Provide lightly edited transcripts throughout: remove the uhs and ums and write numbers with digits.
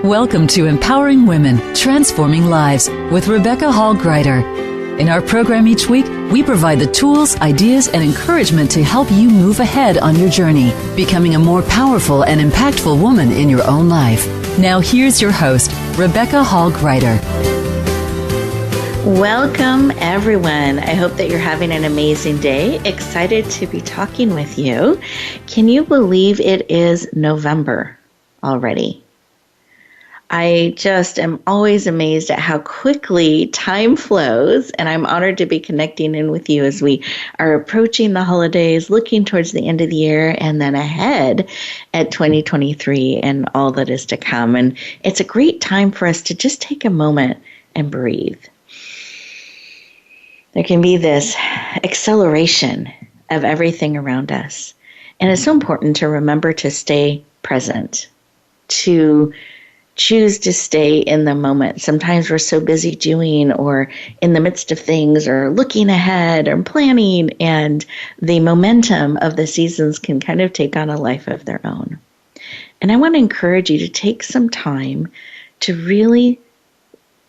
Welcome to Empowering Women, Transforming Lives with Rebecca Hall Gruyter. In our program each week, we provide the tools, ideas, and encouragement to help you move ahead on your journey, becoming a more powerful and impactful woman in your own life. Now here's your host, Rebecca Hall Gruyter. Welcome, everyone. I hope that you're having an amazing day. Excited to be talking with you. Can you believe it is November already? I just am always amazed at how quickly time flows, and I'm honored to be connecting in with you as we are approaching the holidays, looking towards the end of the year, and then ahead at 2023 and all that is to come. And it's a great time for us to just take a moment and breathe. There can be this acceleration of everything around us, and it's so important to remember to stay present, to choose to stay in the moment. Sometimes we're so busy doing or in the midst of things or looking ahead or planning, and the momentum of the seasons can kind of take on a life of their own. And I want to encourage you to take some time to really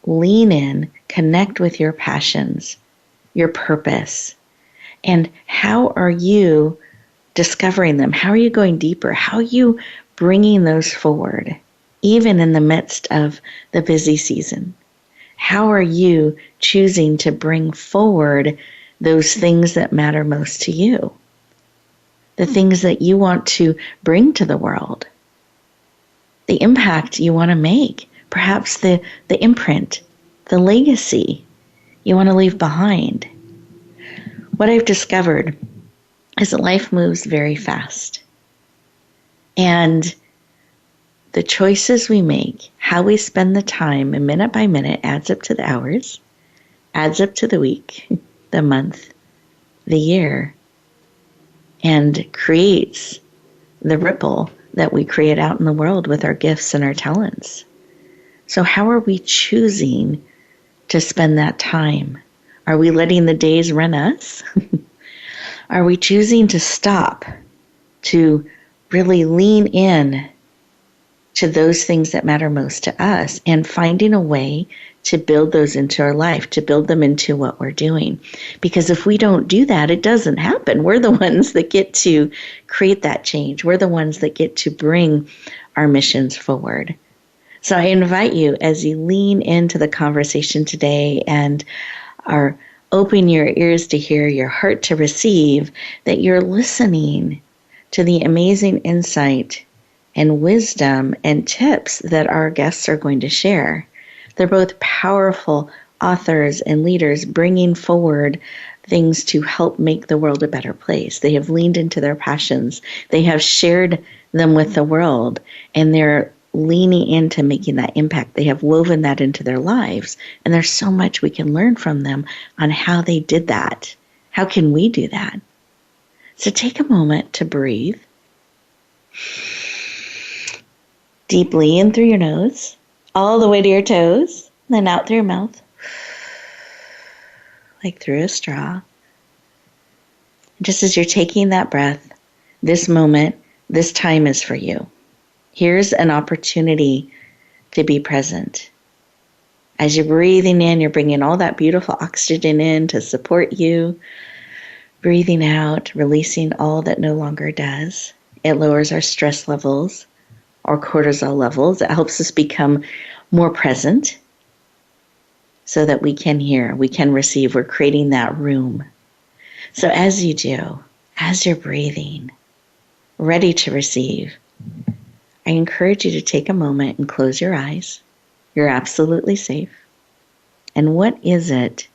lean in, connect with your passions, your purpose, and how are you discovering them? How are you going deeper? How are you bringing those forward? Even in the midst of the busy season, how are you choosing to bring forward those things that matter most to you? The things that you want to bring to the world, the impact you want to make, perhaps the imprint, the legacy you want to leave behind. What I've discovered is that life moves very fast. And the choices we make, how we spend the time, and minute by minute, adds up to the hours, adds up to the week, the month, the year, and creates the ripple that we create out in the world with our gifts and our talents. So how are we choosing to spend that time? Are we letting the days run us? Are we choosing to stop, to really lean in to those things that matter most to us and finding a way to build those into our life, to build them into what we're doing? Because if we don't do that, it doesn't happen. We're the ones that get to create that change. We're the ones that get to bring our missions forward. So I invite you, as you lean into the conversation today and are open your ears to hear, your heart to receive, that you're listening to the amazing insight and wisdom and tips that our guests are going to share. They're both powerful authors and leaders bringing forward things to help make the world a better place. They have leaned into their passions. They have shared them with the world, and they're leaning into making that impact. They have woven that into their lives, and there's so much we can learn from them on how they did that. How can we do that? So take a moment to breathe deeply in through your nose, all the way to your toes, then out through your mouth, like through a straw. Just as you're taking that breath, this moment, this time is for you. Here's an opportunity to be present. As you're breathing in, you're bringing all that beautiful oxygen in to support you. Breathing out, releasing all that no longer does. It lowers our stress levels or cortisol levels. It helps us become more present so that we can hear, we can receive. We're creating that room. So as you do, as you're breathing, ready to receive, I encourage you to take a moment and close your eyes. You're absolutely safe. And what is it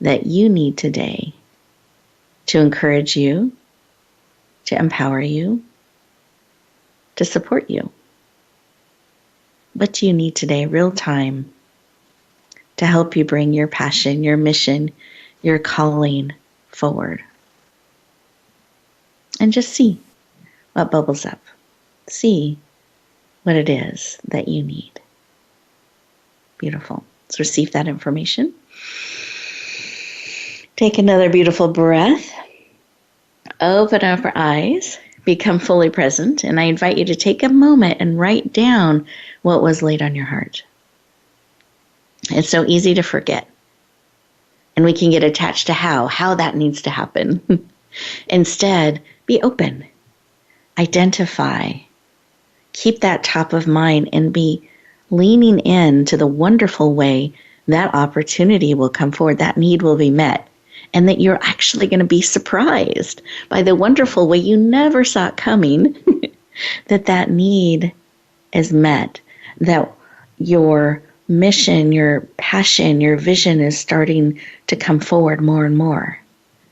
that you need today to encourage you, to empower you, to support you? What do you need today, real time, to help you bring your passion, your mission, your calling forward? And just see what bubbles up. See what it is that you need. Beautiful. Let's receive that information. Take another beautiful breath. Open up our eyes. become fully present, and I invite you to take a moment and write down what was laid on your heart. It's so easy to forget. And we can get attached to how that needs to happen. Instead, be open. Identify. Keep that top of mind and be leaning in to the wonderful way that opportunity will come forward, that need will be met, and that you're actually going to be surprised by the wonderful way you never saw it coming, that need is met, that your mission, your passion, your vision is starting to come forward more and more.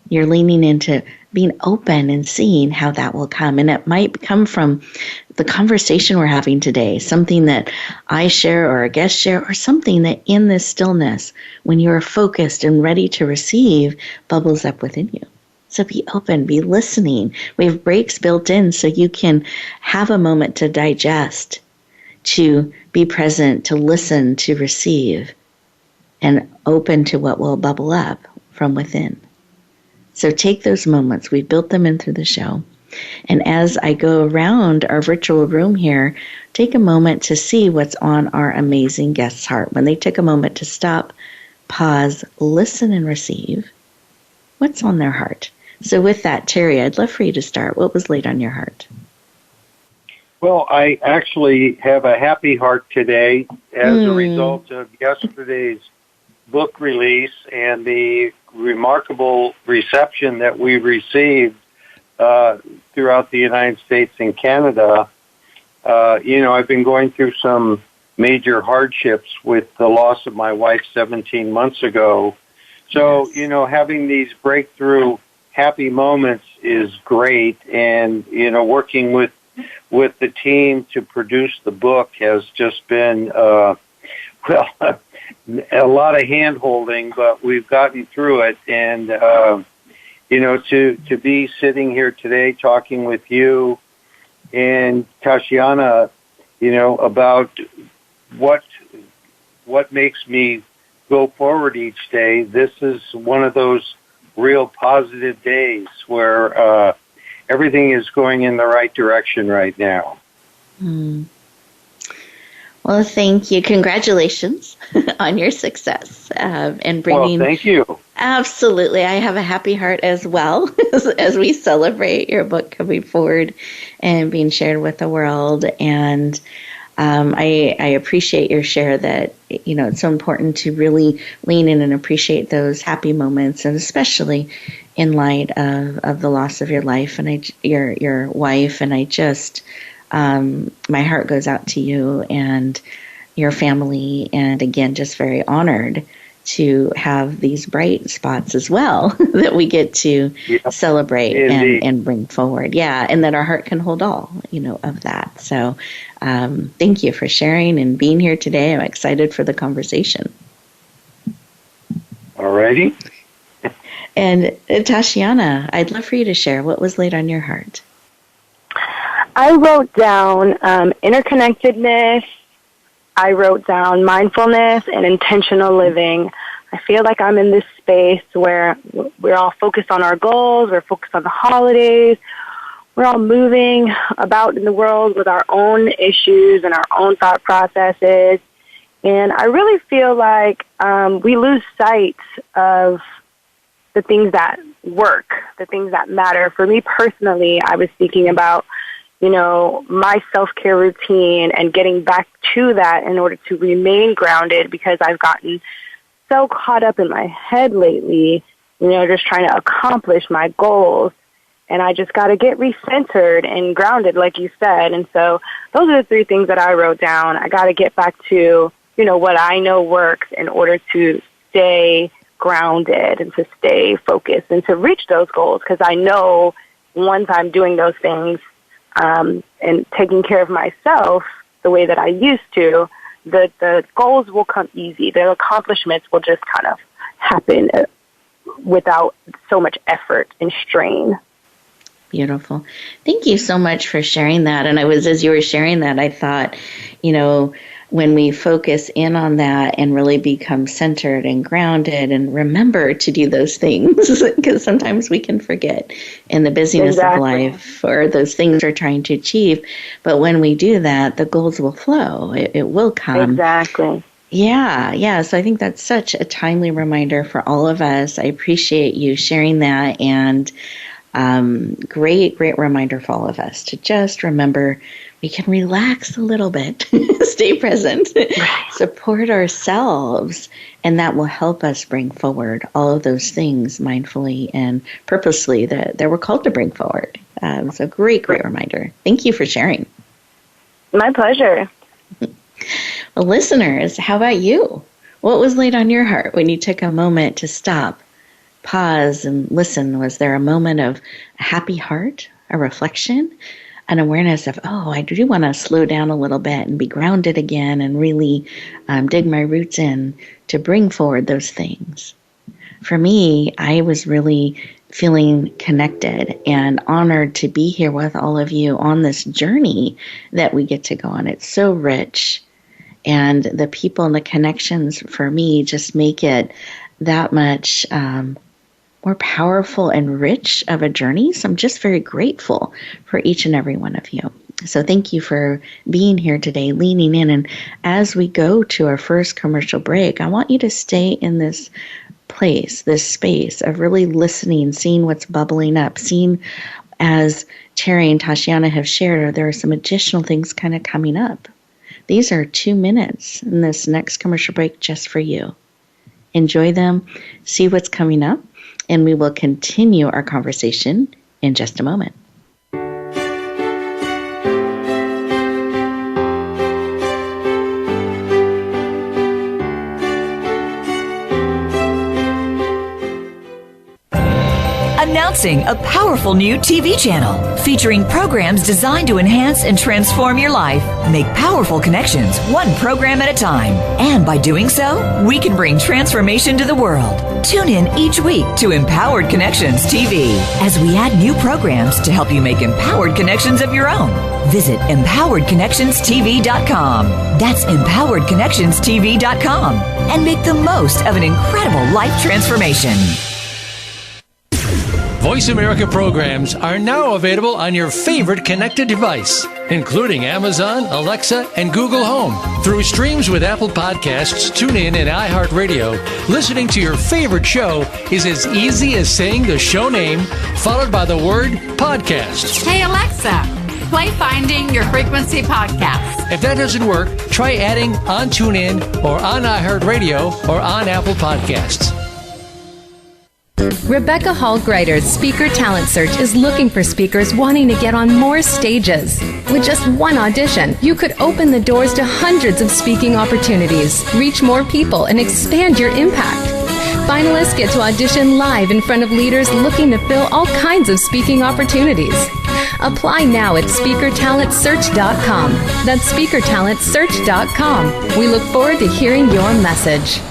You're leaning into being open and seeing how that will come. And it might come from the conversation we're having today, something that I share or a guest share, or something that in this stillness, when you're focused and ready to receive, bubbles up within you. So be open, be listening. We have breaks built in so you can have a moment to digest, to be present, to listen, to receive, and open to what will bubble up from within. So take those moments. We built them in through the show. And as I go around our virtual room here, take a moment to see what's on our amazing guest's heart. When they took a moment to stop, pause, listen, and receive, what's on their heart? So with that, Terry, I'd love for you to start. What was laid on your heart? Well, I actually have a happy heart today as a result of yesterday's book release and the remarkable reception that we received throughout the United States and Canada. I've been going through some major hardships with the loss of my wife 17 months ago. So, having these breakthrough happy moments is great. And, working with the team to produce the book has just been, a lot of hand-holding, but we've gotten through it. And, to be sitting here today talking with you and Tashiana, about what makes me go forward each day, this is one of those real positive days where everything is going in the right direction right now. Well, thank you. Congratulations on your success and bringing. Well, thank you. Absolutely. I have a happy heart as well as we celebrate your book coming forward and being shared with the world. And I appreciate your share that, it's so important to really lean in and appreciate those happy moments, and especially in light of the loss of your life and your wife. And I just, my heart goes out to you and your family. And again, just very honored to have these bright spots as well that we get to celebrate and bring forward. Yeah. And that our heart can hold all, of that. So thank you for sharing and being here today. I'm excited for the conversation. All righty. And Tashiana, I'd love for you to share what was laid on your heart. I wrote down interconnectedness. I wrote down mindfulness and intentional living. I feel like I'm in this space where we're all focused on our goals, we're focused on the holidays, we're all moving about in the world with our own issues and our own thought processes. And I really feel like we lose sight of the things that work, the things that matter. For me personally, I was thinking about my self-care routine and getting back to that in order to remain grounded, because I've gotten so caught up in my head lately, just trying to accomplish my goals. And I just got to get recentered and grounded, like you said. And so those are the three things that I wrote down. I got to get back to, what I know works in order to stay grounded and to stay focused and to reach those goals. Because I know once I'm doing those things, and taking care of myself the way that I used to, the goals will come easy. The accomplishments will just kind of happen without so much effort and strain. Beautiful. Thank you so much for sharing that. And as you were sharing that, I thought, when we focus in on that and really become centered and grounded and remember to do those things, because sometimes we can forget in the busyness of life or those things we're trying to achieve. But when we do that, the goals will flow. It will come. Exactly. Yeah. So I think that's such a timely reminder for all of us. I appreciate you sharing that, and great reminder for all of us to just remember we can relax a little bit, stay present, support ourselves, and that will help us bring forward all of those things mindfully and purposely that we're called to bring forward. So great reminder. Thank you for sharing. My pleasure. Well, listeners, how about you? What was laid on your heart when you took a moment to stop, pause, and listen? Was there a moment of a happy heart, a reflection, an awareness of, I do want to slow down a little bit and be grounded again and really dig my roots in to bring forward those things? For me, I was really feeling connected and honored to be here with all of you on this journey that we get to go on. It's so rich. And the people and the connections for me just make it that much more powerful and rich of a journey. So I'm just very grateful for each and every one of you. So thank you for being here today, leaning in. And as we go to our first commercial break, I want you to stay in this place, this space of really listening, seeing what's bubbling up, seeing, as Terry and Tashiana have shared, there are some additional things kind of coming up. These are 2 minutes in this next commercial break just for you. Enjoy them, see what's coming up, and we will continue our conversation in just a moment. Announcing a powerful new TV channel featuring programs designed to enhance and transform your life. Make powerful connections, one program at a time. And by doing so, we can bring transformation to the world. Tune in each week to Empowered Connections TV as we add new programs to help you make empowered connections of your own. Visit empoweredconnectionstv.com. That's empoweredconnectionstv.com. And make the most of an incredible life transformation. Voice America programs are now available on your favorite connected device, including Amazon, Alexa, and Google Home. Through streams with Apple Podcasts, TuneIn, and iHeartRadio, listening to your favorite show is as easy as saying the show name followed by the word podcast. Hey, Alexa, play Finding Your Frequency podcast. If that doesn't work, try adding on TuneIn or on iHeartRadio or on Apple Podcasts. Rebecca Hall Gruyter's Speaker Talent Search is looking for speakers wanting to get on more stages. With just one audition, you could open the doors to hundreds of speaking opportunities, reach more people, and expand your impact. Finalists get to audition live in front of leaders looking to fill all kinds of speaking opportunities. Apply now at SpeakerTalentSearch.com. That's SpeakerTalentSearch.com. We look forward to hearing your message.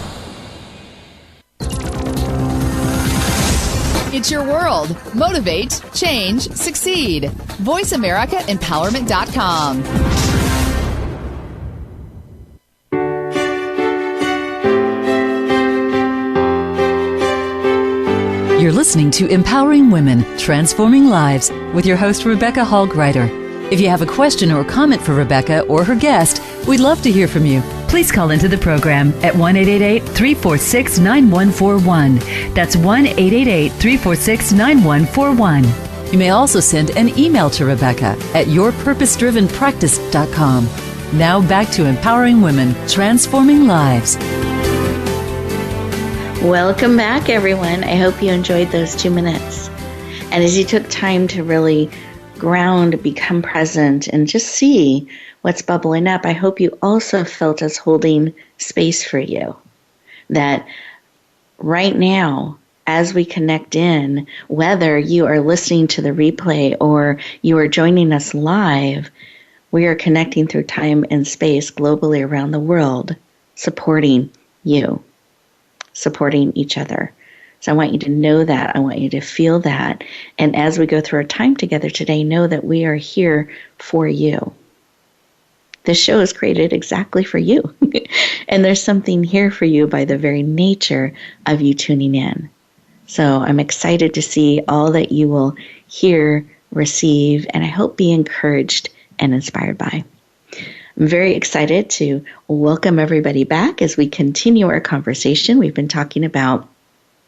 It's your world. Motivate, change, succeed. VoiceAmericaEmpowerment.com. You're listening to Empowering Women, Transforming Lives with your host, Rebecca Hall Gruyter. If you have a question or comment for Rebecca or her guest, we'd love to hear from you. Please call into the program at 1-888-346-9141. That's 1-888-346-9141. You may also send an email to Rebecca at yourpurposedrivenpractice.com. Now back to Empowering Women, Transforming Lives. Welcome back, everyone. I hope you enjoyed those 2 minutes. And as you took time to really ground, become present, and just see what's bubbling up, I hope you also felt us holding space for you. That right now, as we connect in, whether you are listening to the replay or you are joining us live, we are connecting through time and space globally around the world, supporting you, supporting each other. So I want you to know that. I want you to feel that. And as we go through our time together today, know that we are here for you. This show is created exactly for you. And there's something here for you by the very nature of you tuning in. So I'm excited to see all that you will hear, receive, and I hope be encouraged and inspired by. I'm very excited to welcome everybody back as we continue our conversation. We've been talking about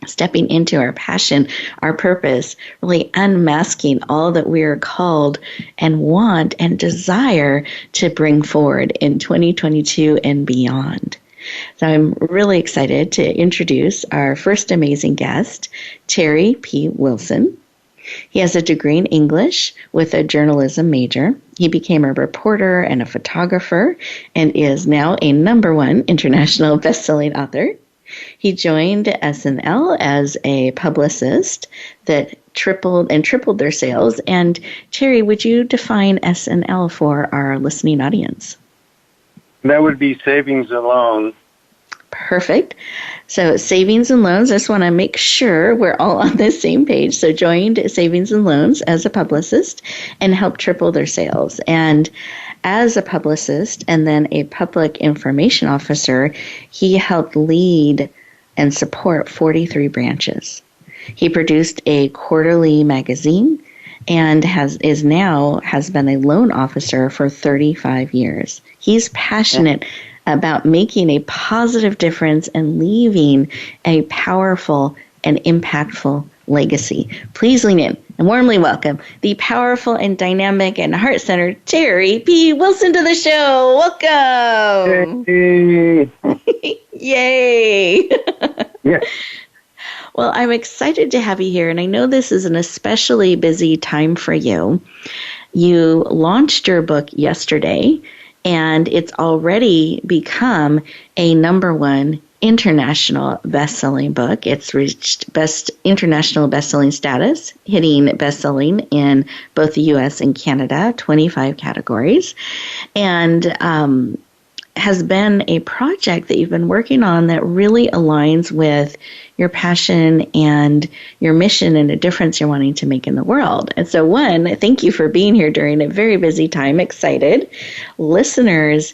stepping into our passion, our purpose, really unmasking all that we are called and want and desire to bring forward in 2022 and beyond. So I'm really excited to introduce our first amazing guest, Terry P. Wilson. He has a degree in English with a journalism major. He became a reporter and a photographer and is now a #1 international best-selling author. He joined SNL as a publicist that tripled their sales. And Terry, would you define SNL for our listening audience? That would be savings and loans. Perfect. So savings and loans, I just want to make sure we're all on the same page. So joined savings and loans as a publicist and helped triple their sales. And as a publicist and then a public information officer, he helped lead and support 43 branches. He produced a quarterly magazine and has been a loan officer for 35 years. He's passionate about making a positive difference and leaving a powerful and impactful legacy. Please lean in and warmly welcome the powerful and dynamic and heart-centered Terry P. Wilson to the show. Welcome. Hey. Yay. Yeah. Well, I'm excited to have you here, and I know this is an especially busy time for you. You launched your book yesterday, and it's already become a #1 international best-selling book. It's reached international best-selling status, hitting best-selling in both the U.S. and Canada, 25 categories, and has been a project that you've been working on that really aligns with your passion and your mission and a difference you're wanting to make in the world. And so, thank you for being here during a very busy time. Excited. Listeners,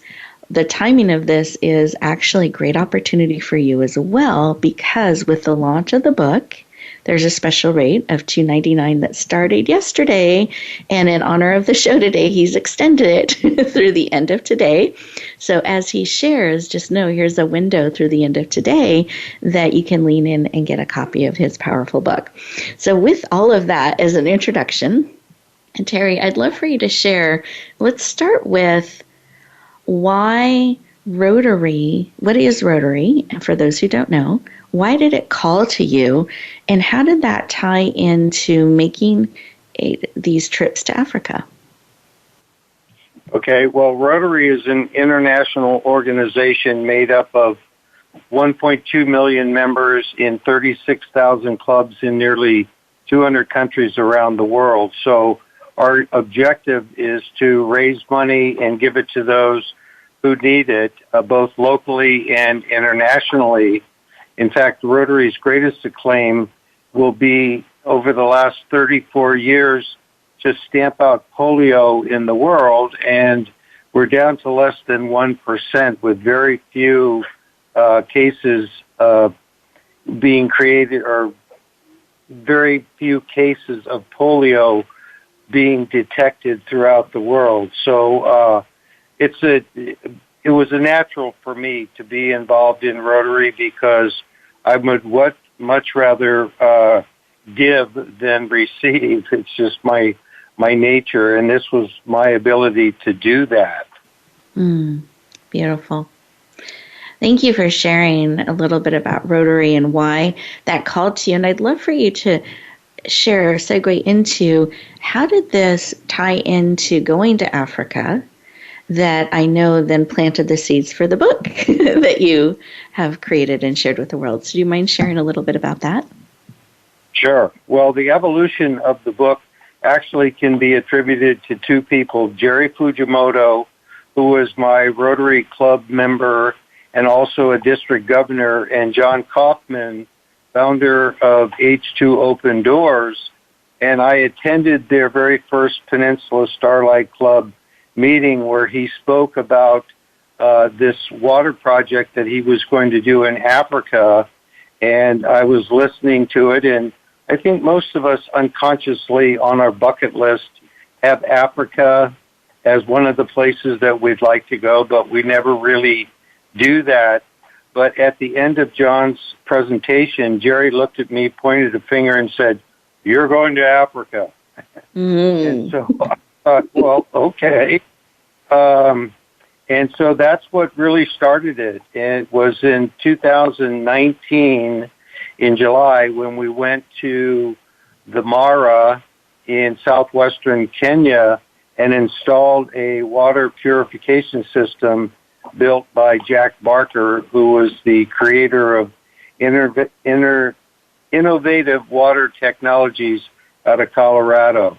the timing of this is actually a great opportunity for you as well, because with the launch of the book, there's a special rate of $2.99 that started yesterday, and in honor of the show today, he's extended it through the end of today. So as he shares, just know here's a window through the end of today that you can lean in and get a copy of his powerful book. So with all of that as an introduction, and Terry, I'd love for you to share, let's start with why Rotary. What is Rotary? And for those who don't know, why did it call to you, and how did that tie into making these trips to Africa? Okay, well, Rotary is an international organization made up of 1.2 million members in 36,000 clubs in nearly 200 countries around the world. So our objective is to raise money and give it to those who need it, both locally and internationally. In fact, Rotary's greatest acclaim will be, over the last 34 years, to stamp out polio in the world, and we're down to less than 1%, with very few cases being created, or very few cases of polio being detected throughout the world. So it was a natural for me to be involved in Rotary, because I would much rather give than receive. It's just my nature, and this was my ability to do that. Beautiful. Thank you for sharing a little bit about Rotary and why that called to you. And I'd love for you to share, segue into, how did this tie into going to Africa that I know then planted the seeds for the book that you have created and shared with the world. So do you mind sharing a little bit about that? Sure. Well, the evolution of the book actually can be attributed to two people, Jerry Fujimoto, who was my Rotary Club member and also a district governor, and John Kaufman, founder of H2 Open Doors. And I attended their very first Peninsula Starlight Club meeting where he spoke about this water project that he was going to do in Africa, and I was listening to it, and I think most of us unconsciously on our bucket list have Africa as one of the places that we'd like to go, but we never really do that. But at the end of John's presentation, Jerry looked at me, pointed a finger, and said, "You're going to Africa." And so I thought, well, okay. And so that's what really started it. It was in 2019, in July, when we went to the Mara in southwestern Kenya and installed a water purification system built by Jack Barker, who was the creator of innovative water technologies out of Colorado.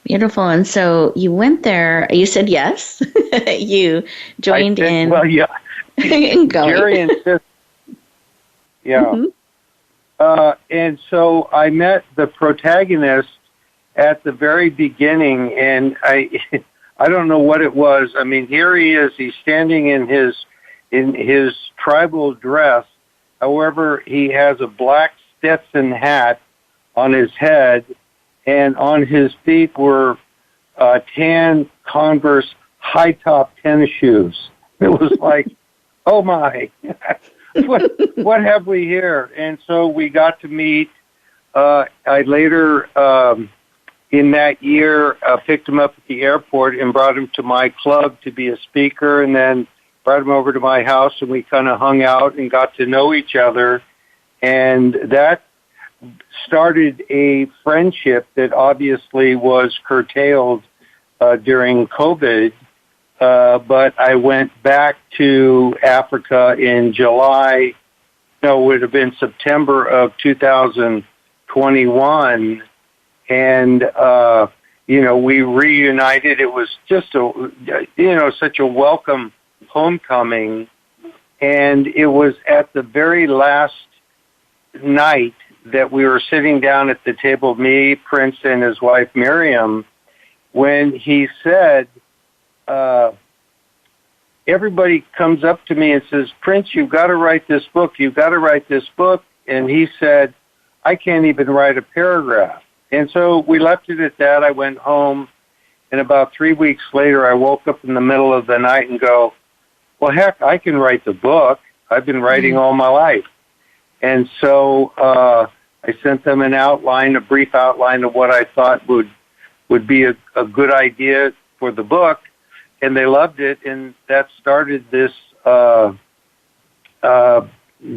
Beautiful. And so you went there, you said yes. You joined in. Well, yeah. Jerry insisted. Yeah. Mm-hmm. And so I met the protagonist at the very beginning, and I don't know what it was. I mean, here he is. He's standing in his tribal dress. However, he has a black Stetson hat on his head, and on his feet were tan Converse high-top tennis shoes. It was like, oh my, what have we here? And so we got to meet. I later, in that year, picked him up at the airport and brought him to my club to be a speaker, and then brought him over to my house, and we kind of hung out and got to know each other. And that started a friendship that obviously was curtailed during COVID. But I went back to Africa in July, no, it would have been September of 2021. And, we reunited. It was just such a welcome homecoming. And it was at the very last night that we were sitting down at the table, me, Prince, and his wife, Miriam, when he said, everybody comes up to me and says, "Prince, you've got to write this book. You've got to write this book." And he said, "I can't even write a paragraph." And so we left it at that. I went home, and about 3 weeks later, I woke up in the middle of the night and go, well, heck, I can write the book. I've been writing all my life. And so I sent them an outline, a brief outline of what I thought would be a good idea for the book, and they loved it, and that started this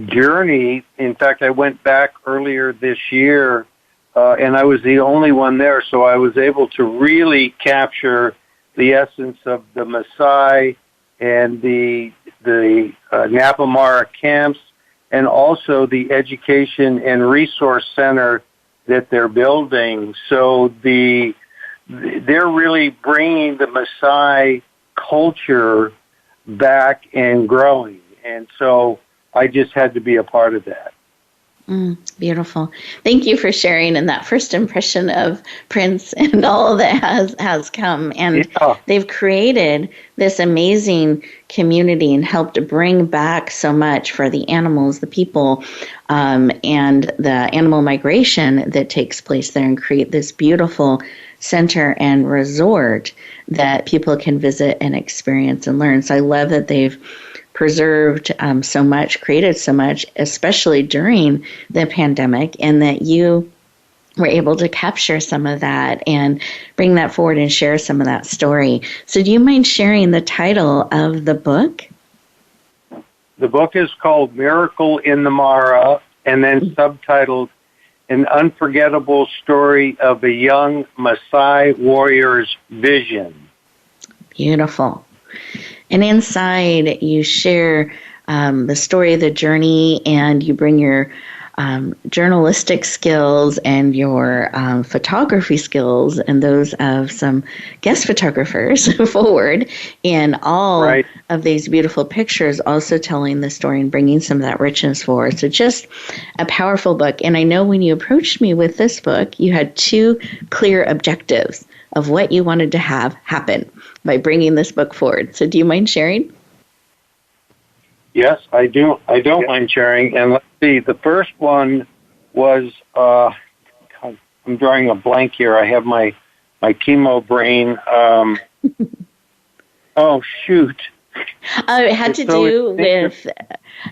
journey. In fact, I went back earlier this year, and I was the only one there, so I was able to really capture the essence of the Maasai and the Napa Mara camps, and also the education and resource center that they're building. So they're really bringing the Maasai culture back and growing. And so I just had to be a part of that. Beautiful. Thank you for sharing in that first impression of Prince and all that has come. And they've created this amazing community and helped bring back so much for the animals, the people, and the animal migration that takes place there, and create this beautiful center and resort that people can visit and experience and learn. So I love that they've preserved so much, created so much, especially during the pandemic, and that you were able to capture some of that and bring that forward and share some of that story. So do you mind sharing the title of the book? The book is called Miracle in the Mara, and then subtitled An Unforgettable Story of a Young Maasai Warrior's Vision. Beautiful. And inside, you share the story of the journey, and you bring your journalistic skills and your photography skills and those of some guest photographers forward in all of these beautiful pictures, also telling the story and bringing some of that richness forward. So just a powerful book. And I know when you approached me with this book, you had two clear objectives of what you wanted to have happen by bringing this book forward. So do you mind sharing? Yes, I do. I don't mind sharing. And let's see, the first one was, I'm drawing a blank here. I have my chemo brain. Oh, shoot. It had to do with,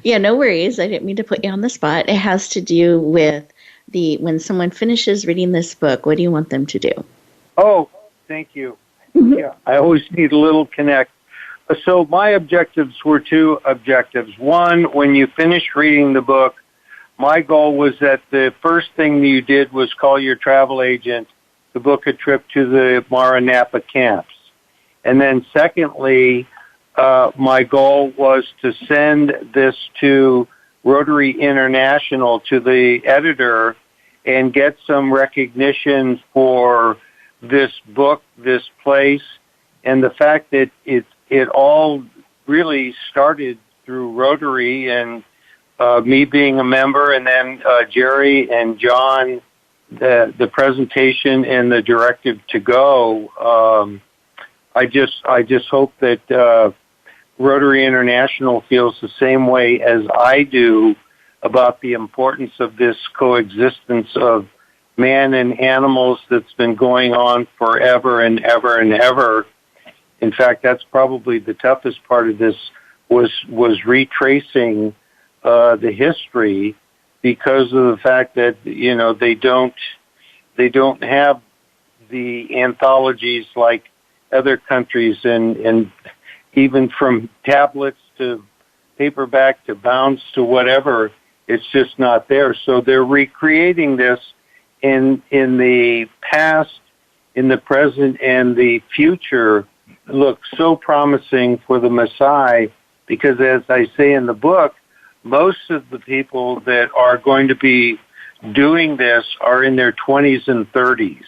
no worries. I didn't mean to put you on the spot. It has to do with when someone finishes reading this book, what do you want them to do? Oh, thank you. Yeah, I always need a little connect. So my objectives were two objectives. One, when you finish reading the book, my goal was that the first thing you did was call your travel agent to book a trip to the Mara Napa camps. And then secondly, my goal was to send this to Rotary International, to the editor, and get some recognition for this book, this place, and the fact that it all really started through Rotary and me being a member, and then Jerry and John, the presentation and the directive to go. I just hope that Rotary International feels the same way as I do about the importance of this coexistence of man and animals that's been going on forever and ever and ever. In fact, that's probably the toughest part of this was retracing the history, because of the fact that they don't have the anthologies like other countries, and even from tablets to paperback to bounds to whatever, it's just not there. So they're recreating this in the past, in the present, and the future. Look so promising for the Maasai, because as I say in the book, most of the people that are going to be doing this are in their 20s and 30s.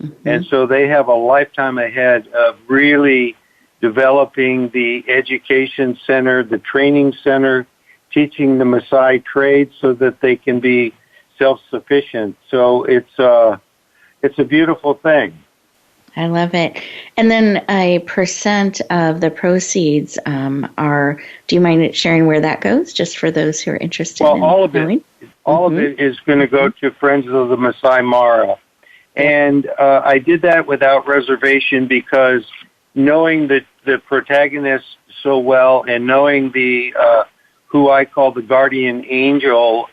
Mm-hmm. And so they have a lifetime ahead of really developing the education center, the training center, teaching the Maasai trade so that they can be self-sufficient. So it's a beautiful thing. I love it. And then a percent of the proceeds do you mind sharing where that goes, just for those who are interested in knowing? All of it is going to go to Friends of the Maasai Mara. And I did that without reservation, because knowing the protagonist so well, and knowing who I call the guardian angel,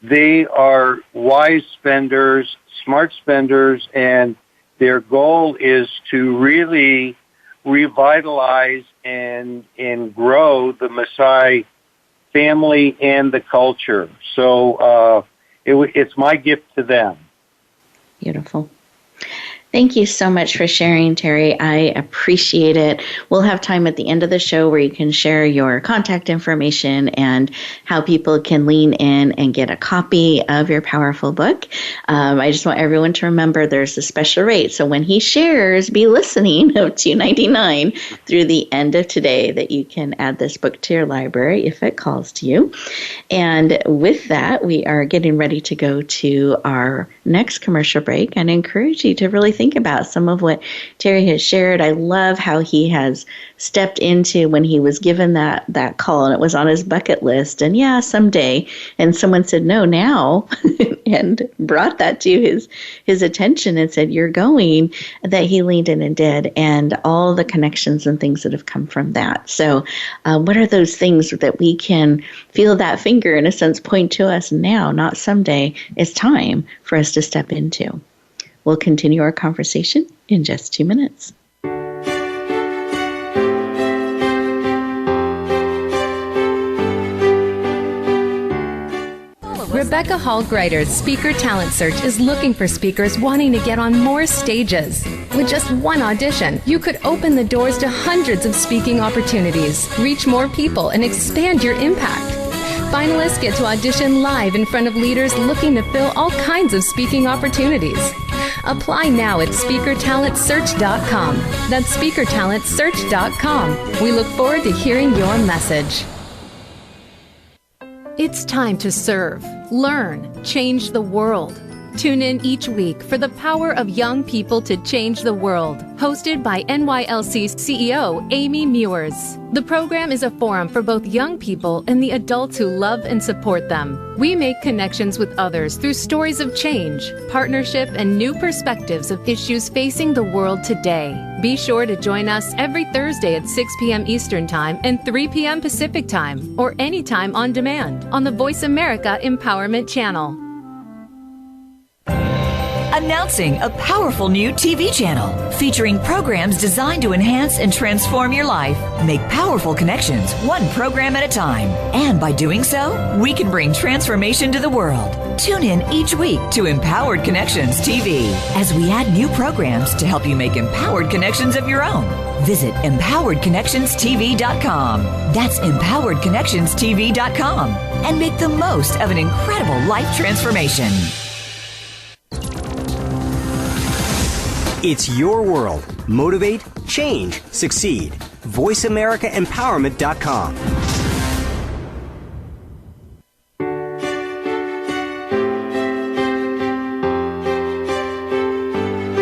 they are wise spenders, smart spenders, and their goal is to really revitalize and grow the Maasai family and the culture. So it's my gift to them. Beautiful. Thank you so much for sharing, Terry. I appreciate it. We'll have time at the end of the show where you can share your contact information and how people can lean in and get a copy of your powerful book. I just want everyone to remember there's a special rate. So when he shares, be listening of $2.99 through the end of today, that you can add this book to your library if it calls to you. And with that, we are getting ready to go to our next commercial break, and I encourage you to really think about some of what Terry has shared. I love how he has stepped into when he was given that call, and it was on his bucket list, and someday, and someone said no now and brought that to his attention and said you're going, that he leaned in and did, and all the connections and things that have come from that. So what are those things that we can feel that finger in a sense point to us now, not someday? It's time for us to step into. We'll continue our conversation in just 2 minutes. Rebecca Hall Gruyter's Speaker Talent Search is looking for speakers wanting to get on more stages. With just one audition, you could open the doors to hundreds of speaking opportunities, reach more people, and expand your impact. Finalists get to audition live in front of leaders looking to fill all kinds of speaking opportunities. Apply now at speakertalentsearch.com. That's speakertalentsearch.com. We look forward to hearing your message. It's time to serve, learn, change the world. Tune in each week for the power of young people to change the world, hosted by NYLC CEO Amy Mewers. The program is a forum for both young people and the adults who love and support them. We make connections with others through stories of change, partnership, and new perspectives of issues facing the world today. Be sure to join us every Thursday at 6 p.m. Eastern Time and 3 p.m. Pacific Time, or anytime on demand on the Voice America Empowerment Channel. Announcing a powerful new TV channel featuring programs designed to enhance and transform your life. Make powerful connections, one program at a time. And by doing so, we can bring transformation to the world. Tune in each week to Empowered Connections TV as we add new programs to help you make empowered connections of your own. Visit empoweredconnectionstv.com. That's empoweredconnectionstv.com. And make the most of an incredible life transformation. It's your world. Motivate, change, succeed. VoiceAmericaEmpowerment.com.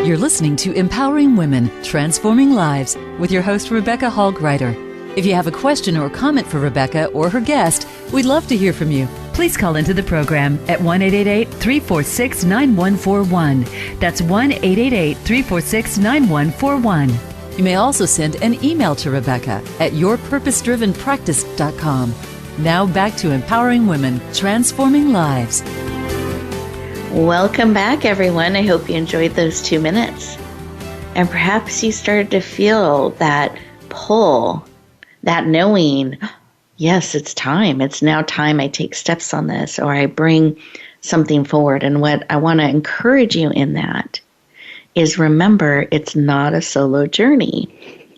You're listening to Empowering Women, Transforming Lives with your host, Rebecca Hall Gruyter. If you have a question or comment for Rebecca or her guest, we'd love to hear from you. Please call into the program at 1-888-346-9141. That's 1-888-346-9141. You may also send an email to Rebecca at yourpurposedrivenpractice.com. Now back to Empowering Women, Transforming Lives. Welcome back, everyone. I hope you enjoyed those 2 minutes. And perhaps you started to feel that pull, that knowing, yes, it's time. It's now time I take steps on this, or I bring something forward. And what I want to encourage you in that is, remember, it's not a solo journey.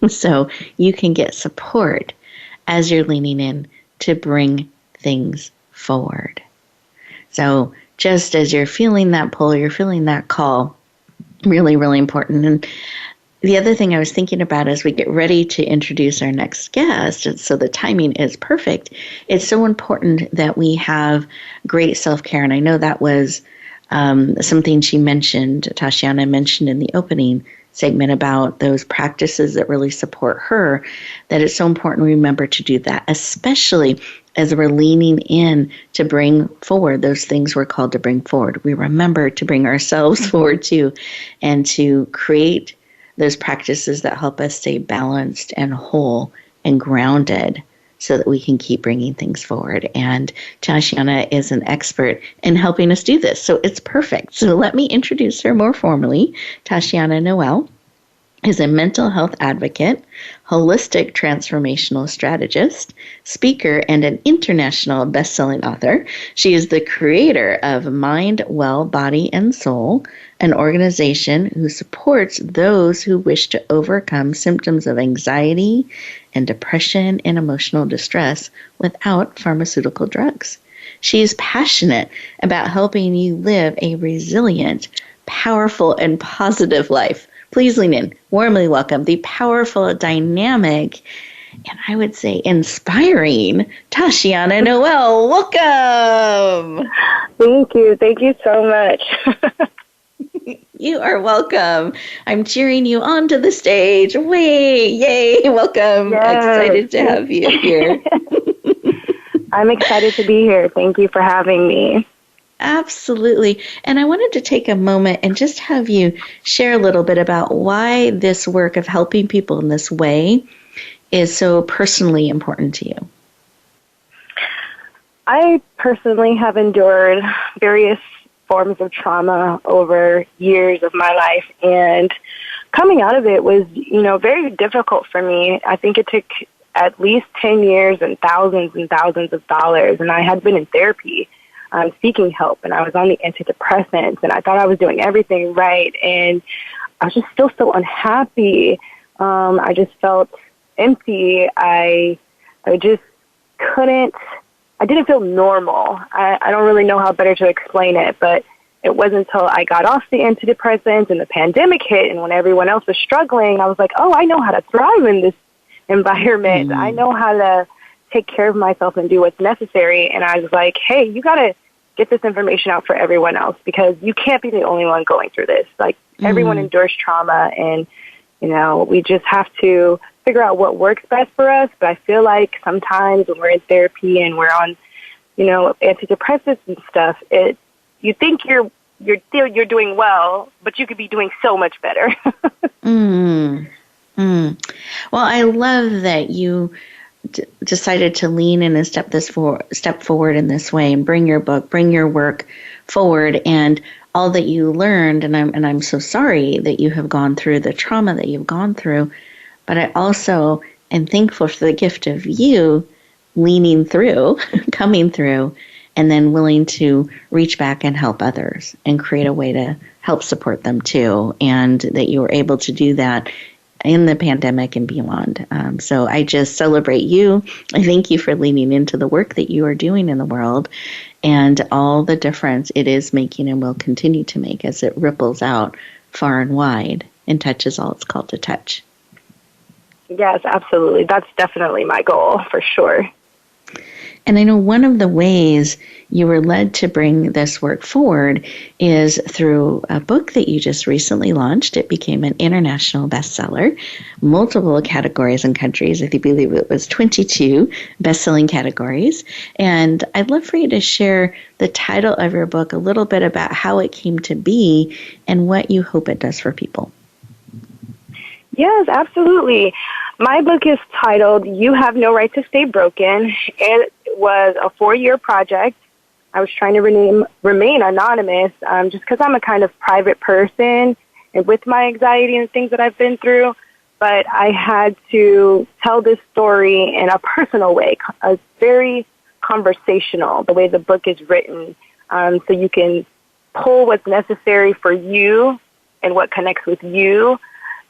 So you can get support as you're leaning in to bring things forward. So just as you're feeling that pull, you're feeling that call, really, really important. And the other thing I was thinking about as we get ready to introduce our next guest, and so the timing is perfect, it's so important that we have great self-care. And I know that was something she mentioned, Tashiana mentioned in the opening segment about those practices that really support her, that it's so important to remember to do that, especially as we're leaning in to bring forward those things we're called to bring forward. We remember to bring ourselves forward too, and to create those practices that help us stay balanced and whole and grounded so that we can keep bringing things forward. And Tashiana is an expert in helping us do this, so it's perfect. So let me introduce her more formally. Tashiana Noel is a mental health advocate, holistic transformational strategist, speaker, and an international best-selling author. She is the creator of Mind, Well, Body, and Soul, an organization who supports those who wish to overcome symptoms of anxiety and depression and emotional distress without pharmaceutical drugs. She is passionate about helping you live a resilient, powerful, and positive life. Please lean in. Warmly welcome the powerful, dynamic, and I would say inspiring Tashiana Noel. Welcome. Thank you. Thank you so much. You are welcome. I'm cheering you onto the stage. Yay. Welcome. Yes. Excited to have you here. I'm excited to be here. Thank you for having me. Absolutely. And I wanted to take a moment and just have you share a little bit about why this work of helping people in this way is so personally important to you. I personally have endured various forms of trauma over years of my life, and coming out of it was, very difficult for me. I think it took at least 10 years and thousands of dollars, and I had been in therapy seeking help, and I was on the antidepressants, and I thought I was doing everything right, and I was just still so unhappy. I just felt empty. I just couldn't I didn't feel normal. I don't really know how better to explain it, but it wasn't until I got off the antidepressants and the pandemic hit, and when everyone else was struggling, I was like, oh, I know how to thrive in this environment. I know how to take care of myself and do what's necessary. And I was like, hey, you got to get this information out for everyone else, because you can't be the only one going through this. Like, everyone endures trauma, and, you know, we just have to figure out what works best for us. But I feel like sometimes when we're in therapy and we're on, you know, antidepressants and stuff, you think you're doing well, but you could be doing so much better. Well, I love that you decided to lean in and step forward in this way and bring your book, bring your work forward, and all that you learned. And I'm so sorry that you have gone through the trauma that you've gone through, but I also am thankful for the gift of you leaning through, coming through, and then willing to reach back and help others and create a way to help support them too, and that you were able to do that in the pandemic and beyond. So I just celebrate you. I thank you for leaning into the work that you are doing in the world and all the difference it is making and will continue to make as it ripples out far and wide and touches all it's called to touch. Yes, absolutely. That's definitely my goal, for sure. And I know one of the ways you were led to bring this work forward is through a book that you just recently launched. It became an international bestseller, multiple categories and countries. I believe it was 22 best-selling categories. And I'd love for you to share the title of your book, a little bit about how it came to be and what you hope it does for people. Yes, absolutely. My book is titled You Have No Right to Stay Broken. It was a 4-year project. I was trying to remain anonymous just because I'm a kind of private person and with my anxiety and things that I've been through. But I had to tell this story in a personal way, a very conversational, the way the book is written, so you can pull what's necessary for you and what connects with you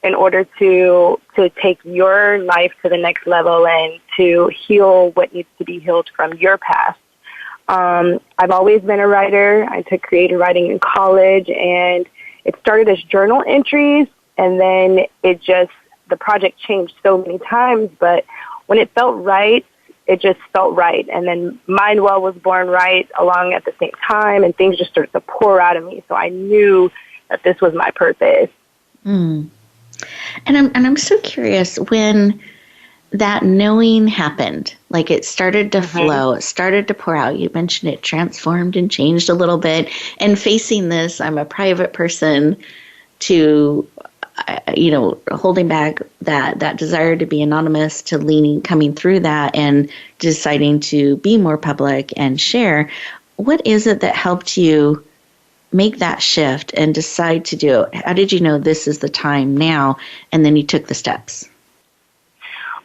in order to take your life to the next level and to heal what needs to be healed from your past. I've always been a writer. I took creative writing in college, and it started as journal entries, and then the project changed so many times, but when it felt right, it just felt right. And then Mindwell was born right along at the same time, and things just started to pour out of me. So I knew that this was my purpose. And I'm so curious, when that knowing happened, like it started to flow, it started to pour out. You mentioned it transformed and changed a little bit. And facing this, I'm a private person, to, holding back that desire to be anonymous, to coming through that and deciding to be more public and share. What is it that helped you make that shift and decide to do it? How did you know this is the time now, and then you took the steps?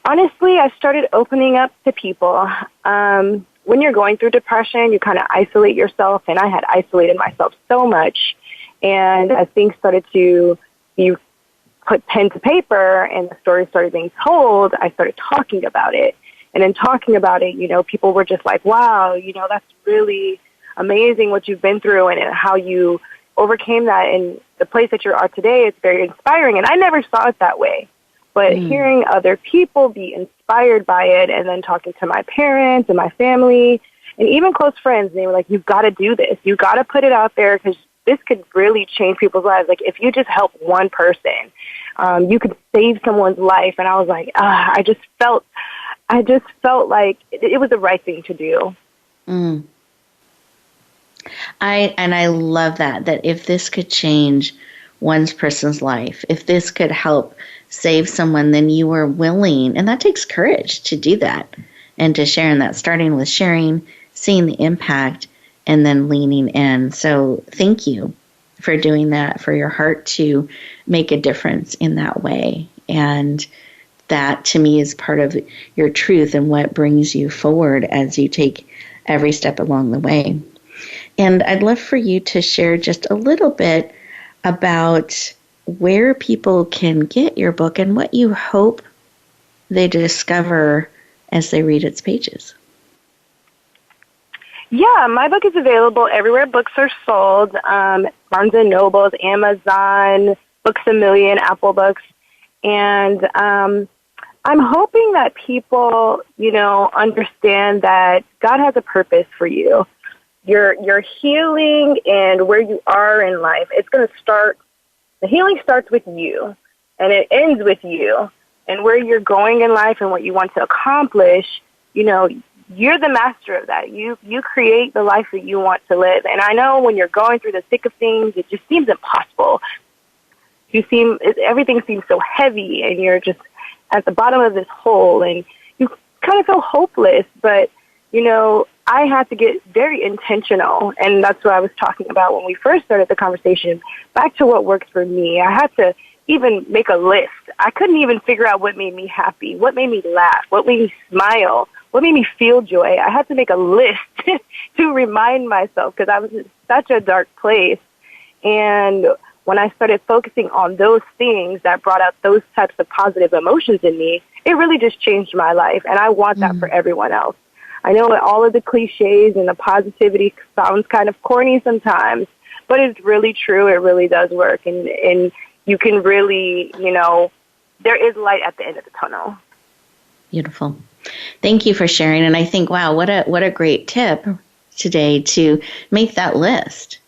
Honestly, I started opening up to people. When you're going through depression, you kind of isolate yourself, and I had isolated myself so much. And as things started to be put pen to paper and the story started being told, I started talking about it. And in talking about it, people were just like, wow, that's really amazing what you've been through and how you overcame that, and the place that you are today is very inspiring. And I never saw it that way, but hearing other people be inspired by it, and then talking to my parents and my family and even close friends, they were like, you've got to do this. You got to put it out there, because this could really change people's lives. Like, if you just help one person, you could save someone's life. And I was like, I just felt like it was the right thing to do. I love that if this could change one person's life, if this could help save someone, then you were willing, and that takes courage to do that and to share in that, starting with sharing, seeing the impact, and then leaning in. So thank you for doing that, for your heart to make a difference in that way. And that, to me, is part of your truth and what brings you forward as you take every step along the way. And I'd love for you to share just a little bit about where people can get your book and what you hope they discover as they read its pages. Yeah, my book is available everywhere books are sold. Barnes & Noble, Amazon, Books A Million, Apple Books. And I'm hoping that people, understand that God has a purpose for you. Your healing and where you are in life, it's going to start, the healing starts with you, and it ends with you. And where you're going in life and what you want to accomplish, you're the master of that. You create the life that you want to live. And I know when you're going through the thick of things, it just seems impossible. Everything seems so heavy, and you're just at the bottom of this hole, and you kind of feel hopeless. But, I had to get very intentional, and that's what I was talking about when we first started the conversation, back to what works for me. I had to even make a list. I couldn't even figure out what made me happy, what made me laugh, what made me smile, what made me feel joy. I had to make a list to remind myself, because I was in such a dark place. And when I started focusing on those things that brought out those types of positive emotions in me, it really just changed my life. And I want that for everyone else. I know that all of the cliches and the positivity sounds kind of corny sometimes, but it's really true. It really does work. And you can really, there is light at the end of the tunnel. Beautiful. Thank you for sharing. And I think, wow, what a great tip today to make that list.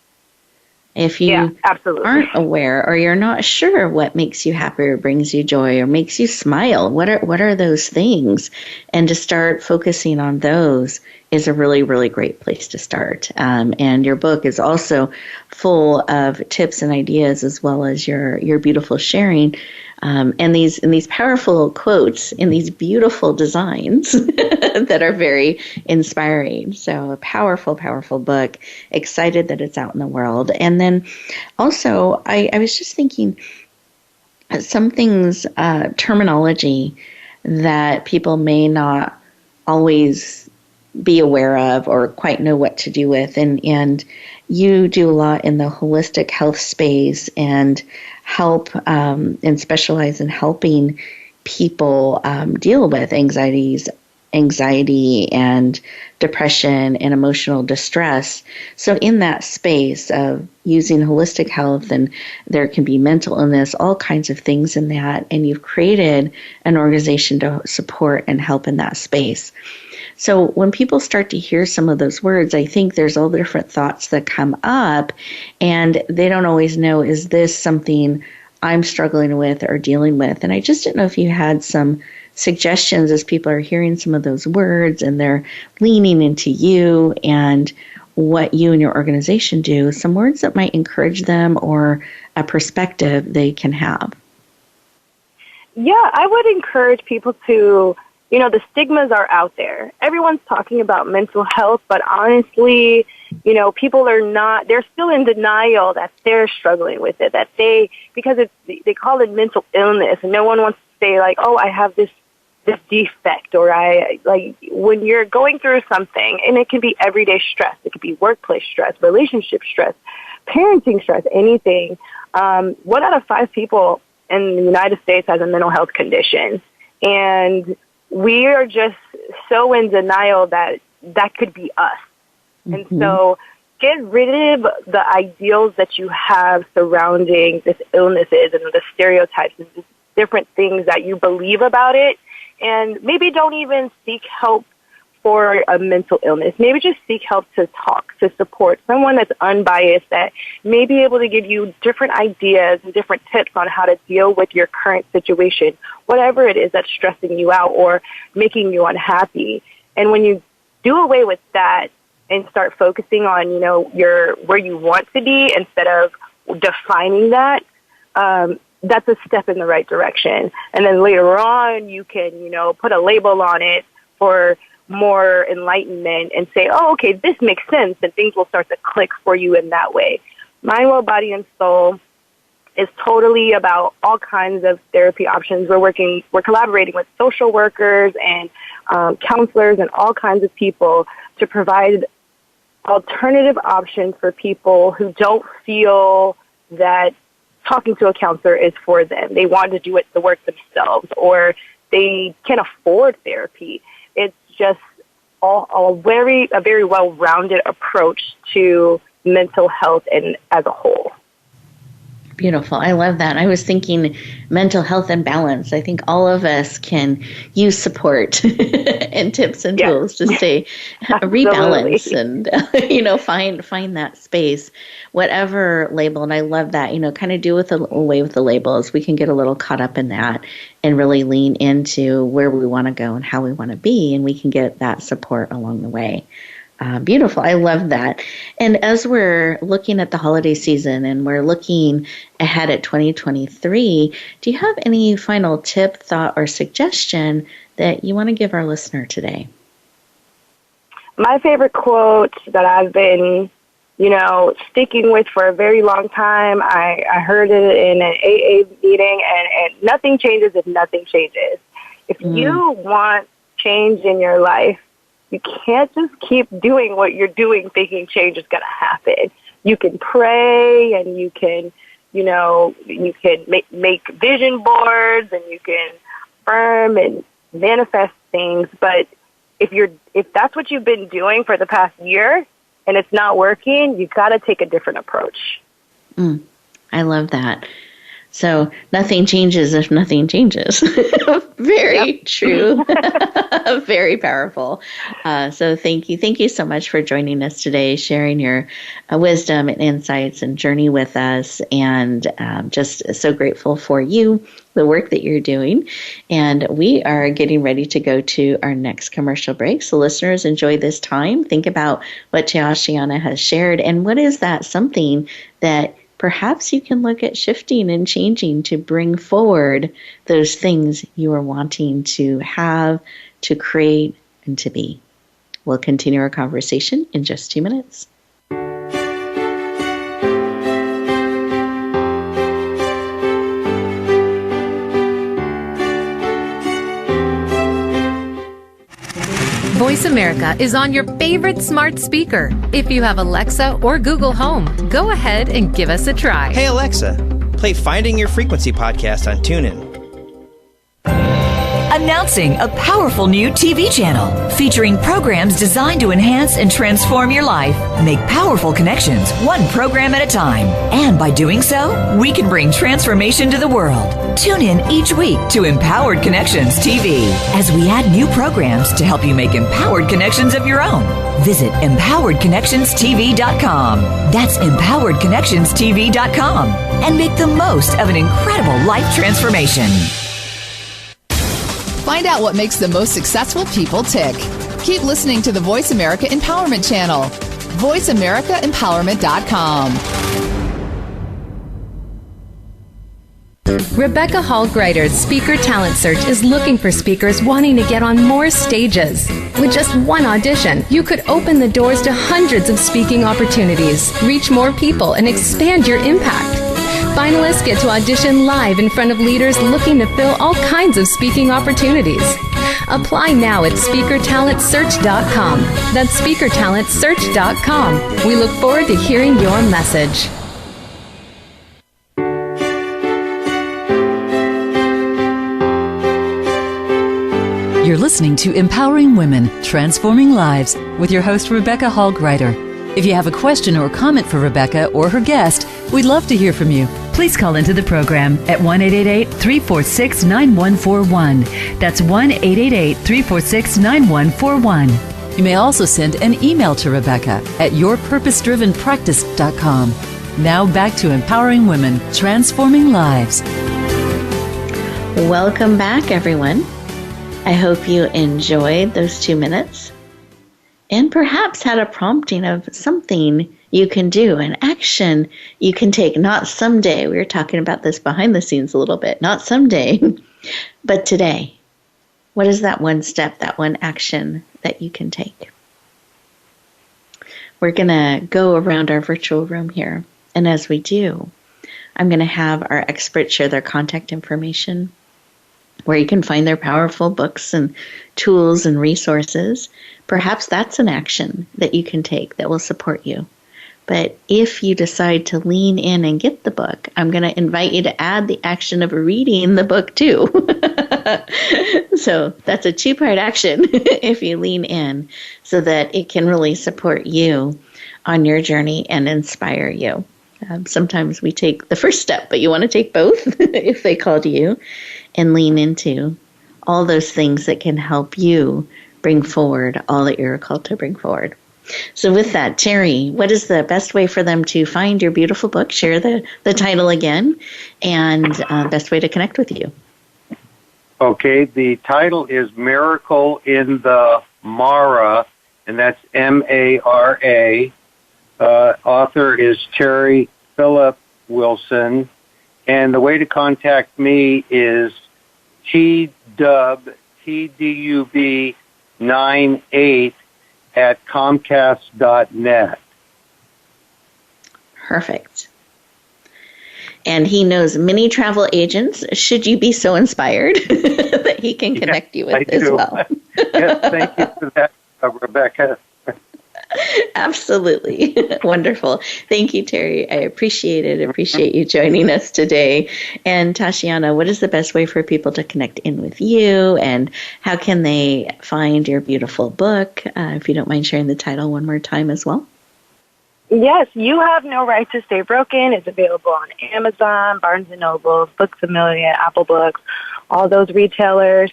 If you aren't aware, or you're not sure what makes you happy or brings you joy or makes you smile, what are those things? And to start focusing on those is a really, really great place to start. And your book is also full of tips and ideas, as well as your beautiful sharing. And these powerful quotes in these beautiful designs that are very inspiring. So a powerful, powerful book. Excited that it's out in the world. And then also, I was just thinking some things, terminology that people may not always be aware of or quite know what to do with. And you do a lot in the holistic health space and help and specialize in helping people deal with anxiety and depression and emotional distress. So in that space of using holistic health, and there can be mental illness, all kinds of things in that, and you've created an organization to support and help in that space. So when people start to hear some of those words, I think there's all the different thoughts that come up, and they don't always know, is this something I'm struggling with or dealing with? And I just didn't know if you had some suggestions as people are hearing some of those words and they're leaning into you and what you and your organization do, some words that might encourage them or a perspective they can have. Yeah, I would encourage people to, the stigmas are out there. Everyone's talking about mental health, but honestly, people they're still in denial that they're struggling with it, because they call it mental illness, and no one wants to say like, oh, I have this defect, or when you're going through something, and it can be everyday stress, it could be workplace stress, relationship stress, parenting stress, anything. 1 out of 5 people in the United States has a mental health condition, and we are just so in denial that could be us. And so get rid of the ideals that you have surrounding this illnesses and the stereotypes and the different things that you believe about it. And maybe don't even seek help for a mental illness. Maybe just seek help to talk, to support someone that's unbiased, that may be able to give you different ideas and different tips on how to deal with your current situation, whatever it is that's stressing you out or making you unhappy. And when you do away with that and start focusing on, where you want to be instead of defining that, that's a step in the right direction. And then later on, you can, put a label on it for more enlightenment and say, oh, okay, this makes sense, and things will start to click for you in that way. Mind, Will, Body, and Soul is totally about all kinds of therapy options. We're collaborating with social workers and counselors and all kinds of people to provide alternative options for people who don't feel that talking to a counselor is for them. They want to do the work themselves, or they can't afford therapy. It's just a very well-rounded approach to mental health and as a whole. Beautiful. I love that. I was thinking mental health and balance. I think all of us can use support and tips and tools to stay rebalance and, find that space, whatever label. And I love that, kind of do away with the labels. We can get a little caught up in that and really lean into where we want to go and how we want to be. And we can get that support along the way. Beautiful. I love that. And as we're looking at the holiday season and we're looking ahead at 2023, do you have any final tip, thought, or suggestion that you want to give our listener today? My favorite quote that I've been, sticking with for a very long time, I heard it in an AA meeting, and nothing changes if nothing changes. If you want change in your life, you can't just keep doing what you're doing thinking change is going to happen. You can pray and you can, make vision boards and you can affirm and manifest things. But if that's what you've been doing for the past year and it's not working, you've got to take a different approach. I love that. So nothing changes if nothing changes. Very true. Very powerful. So thank you. Thank you so much for joining us today, sharing your wisdom and insights and journey with us. And just so grateful for you, the work that you're doing. And we are getting ready to go to our next commercial break. So listeners, enjoy this time. Think about what Teoshiana has shared. And what is that something that perhaps you can look at shifting and changing to bring forward those things you are wanting to have, to create, and to be. We'll continue our conversation in just 2 minutes. Voice America is on your favorite smart speaker. If you have Alexa or Google Home, go ahead and give us a try. Hey Alexa, play Finding Your Frequency podcast on TuneIn. Announcing a powerful new TV channel featuring programs designed to enhance and transform your life. Make powerful connections, one program at a time. And by doing so, we can bring transformation to the world. Tune in each week to Empowered Connections TV as we add new programs to help you make empowered connections of your own. Visit empoweredconnectionstv.com. That's empoweredconnectionstv.com. And make the most of an incredible life transformation. Find out what makes the most successful people tick. Keep listening to the Voice America Empowerment Channel. VoiceAmericaEmpowerment.com. Rebecca Hall Gruyter's Speaker Talent Search is looking for speakers wanting to get on more stages. With just one audition, you could open the doors to hundreds of speaking opportunities, reach more people, and expand your impact. Finalists get to audition live in front of leaders looking to fill all kinds of speaking opportunities. Apply now at SpeakerTalentSearch.com. That's SpeakerTalentSearch.com. We look forward to hearing your message. You're listening to Empowering Women, Transforming Lives with your host, Rebecca Hall Gruyter. If you have a question or comment for Rebecca or her guest, we'd love to hear from you. Please call into the program at 1-888-346-9141. That's 1-888-346-9141. You may also send an email to Rebecca at yourpurposedrivenpractice.com. Now back to Empowering Women, Transforming Lives. Welcome back, everyone. I hope you enjoyed those 2 minutes and perhaps had a prompting of something you can do, an action you can take, not someday. We were talking about this behind the scenes a little bit, not someday, but today. What is that one step, that one action that you can take? We're going to go around our virtual room here, and as we do, I'm going to have our experts share their contact information, where you can find their powerful books and tools and resources. Perhaps that's an action that you can take that will support you. But if you decide to lean in and get the book, I'm going to invite you to add the action of reading the book too. So that's a 2-part action if you lean in, so that it can really support you on your journey and inspire you. Sometimes we take the first step, but you want to take both if they call to you, and lean into all those things that can help you bring forward all that you're called to bring forward. So with that, Terry, what is the best way for them to find your beautiful book? Share the title again, and best way to connect with you. Okay, the title is Miracle in the Mara, and that's M-A-R-A. Author is Terry Phillip Wilson, and the way to contact me is TDUB98 at Comcast.net. Perfect. And he knows many travel agents, should you be so inspired, that he can connect you with as well. Yes, thank you for that, Rebecca. Absolutely. Wonderful. Thank you, Terry. I appreciate it. Appreciate you joining us today. And Tashiana, what is the best way for people to connect in with you, and how can they find your beautiful book? If you don't mind sharing the title one more time as well. Yes, You Have No Right to Stay Broken is available on Amazon, Barnes & Noble, Books A Million, Apple Books, all those retailers.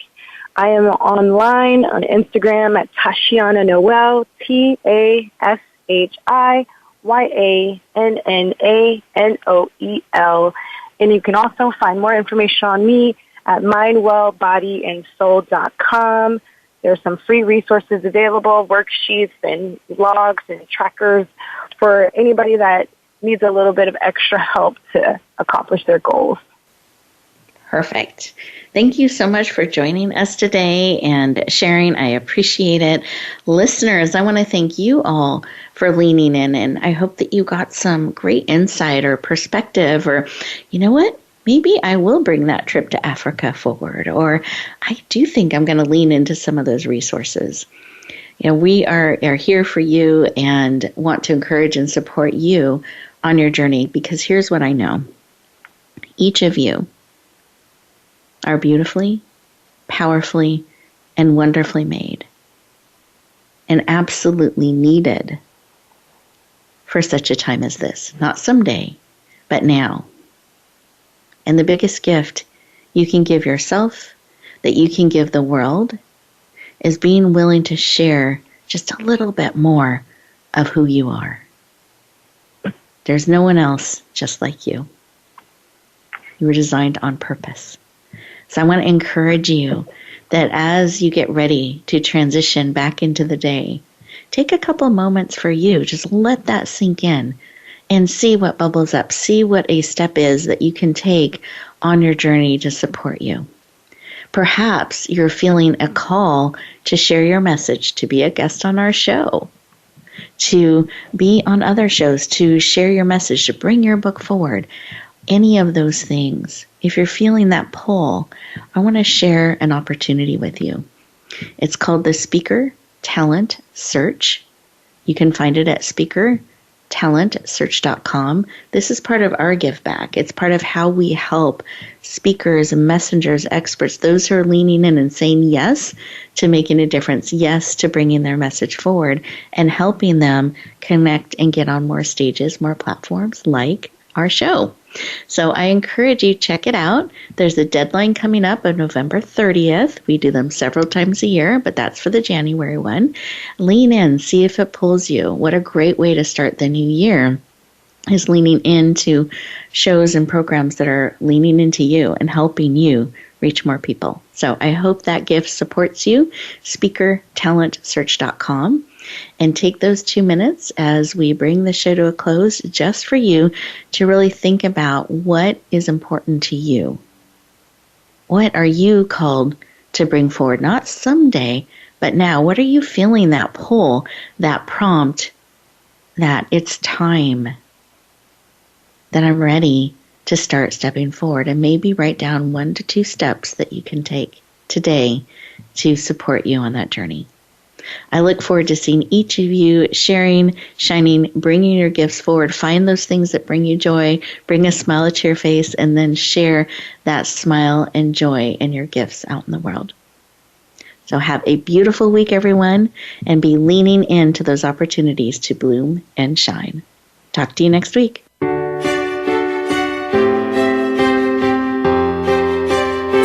I am online on Instagram at Tashiana Noel, TASHIYANNANOEL. And you can also find more information on me at mindwellbodyandsoul.com. There's some free resources available, worksheets and logs and trackers for anybody that needs a little bit of extra help to accomplish their goals. Perfect. Thank you so much for joining us today and sharing. I appreciate it. Listeners, I want to thank you all for leaning in, and I hope that you got some great insight or perspective, or, you know what? Maybe I will bring that trip to Africa forward, or I do think I'm going to lean into some of those resources. You know, we are here for you and want to encourage and support you on your journey, because here's what I know. Each of you are beautifully, powerfully, and wonderfully made, and absolutely needed for such a time as this. Not someday, but now. And the biggest gift you can give yourself, that you can give the world, is being willing to share just a little bit more of who you are. There's no one else just like you. You were designed on purpose. So I want to encourage you that as you get ready to transition back into the day, take a couple moments for you. Just let that sink in and see what bubbles up. See what a step is that you can take on your journey to support you. Perhaps you're feeling a call to share your message, to be a guest on our show, to be on other shows, to share your message, to bring your book forward. Any of those things. If you're feeling that pull, I want to share an opportunity with you. It's called the Speaker Talent Search. You can find it at speakertalentsearch.com. This is part of our give back. It's part of how we help speakers, messengers, experts, those who are leaning in and saying yes to making a difference, yes to bringing their message forward, and helping them connect and get on more stages, more platforms like our show. So I encourage you, check it out. There's a deadline coming up of November 30th. We do them several times a year, but that's for the January one. Lean in, see if it pulls you. What a great way to start the new year is leaning into shows and programs that are leaning into you and helping you reach more people. So I hope that gift supports you. SpeakerTalentSearch.com. And take those 2 minutes as we bring the show to a close just for you to really think about what is important to you. What are you called to bring forward? Not someday, but now. What are you feeling, that pull, that prompt, that it's time, that I'm ready to start stepping forward? And maybe write down 1 to 2 steps that you can take today to support you on that journey. I look forward to seeing each of you sharing, shining, bringing your gifts forward. Find those things that bring you joy, bring a smile to your face, and then share that smile and joy and your gifts out in the world. So have a beautiful week, everyone, and be leaning into those opportunities to bloom and shine. Talk to you next week.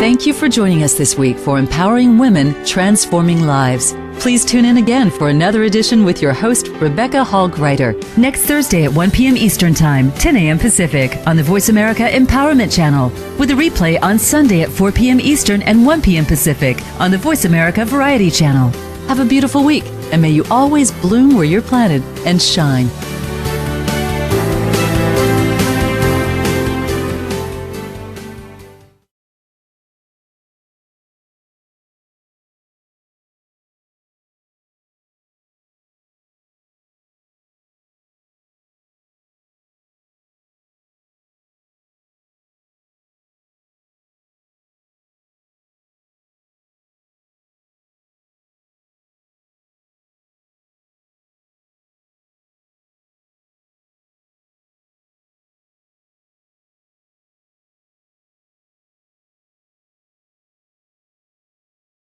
Thank you for joining us this week for Empowering Women, Transforming Lives. Please tune in again for another edition with your host, Rebecca Hall Gruyter, next Thursday at 1 p.m. Eastern Time, 10 a.m. Pacific, on the Voice America Empowerment Channel, with a replay on Sunday at 4 p.m. Eastern and 1 p.m. Pacific on the Voice America Variety Channel. Have a beautiful week, and may you always bloom where you're planted and shine.